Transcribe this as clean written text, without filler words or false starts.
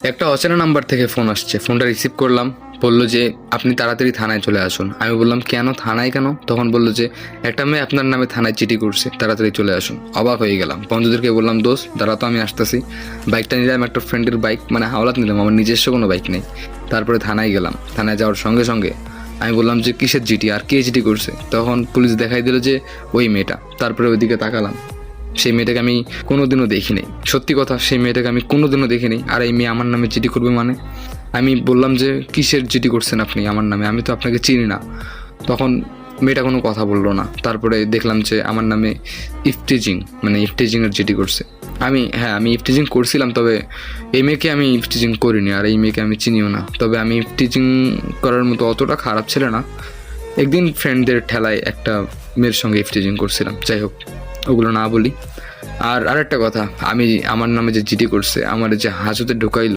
একটা অচেনা নাম্বার থেকে ফোন আসছে, ফোনটা রিসিভ করলাম। বললো যে আপনি তাড়াতাড়ি থানায় চলে আসুন। আমি বললাম কেন, থানায় কেন? তখন বললো যে একটা মেয়ে আপনার নামে থানায় চিঠি করছে, তাড়াতাড়ি চলে আসুন। অবাক হয়ে গেলাম, বন্ধুদেরকে বললাম দোস্ত দাঁড়া তো আমি আসতেছি। বাইকটা নিলাম, একটা ফ্রেন্ডের বাইক, মানে হাওলাত নিলাম, আমার নিজস্ব কোনো বাইক নেই। তারপরে থানায় গেলাম। থানায় যাওয়ার সঙ্গে সঙ্গে আমি বললাম যে কিসের চিঠি আর কে চিঠি করছে? তখন পুলিশ দেখাই দিল যে ওই মেয়েটা। তারপরে ওইদিকে তাকালাম, সেই মেয়েটাকে আমি কোনোদিনও দেখিনি। সত্যি কথা, সেই মেয়েটাকে আমি কোনোদিনও দেখিনি। আর এই মেয়ে আমার নামে চিঠি করবে মানে? আমি বললাম যে কিসের চিঠি করছেন আপনি আমার নামে, আমি তো আপনাকে চিনি না। তখন মেয়েটা কোনো কথা বললো না। তারপরে দেখলাম যে আমার নামে ইফটিজিং, মানে ইফটিজিংয়ের চিঠি করছে। আমি ইফটিজিং করছিলাম, তবে এই মেয়েকে আমি ইফটিজিং করিনি, আর এই মেয়েকে আমি চিনিও না। তবে আমি ইফটিজিং করার মতো অতটা খারাপ ছিল না। একদিন ফ্রেন্ডদের ঠেলায় একটা মেয়ের সঙ্গে ইফটিজিং করছিলাম। যাই হোক, ওগুলো না বলি। আর আরেকটা কথা, আমার নামে যে চিঠি করছে, আমার যে হাজতে ঢুকাইলো,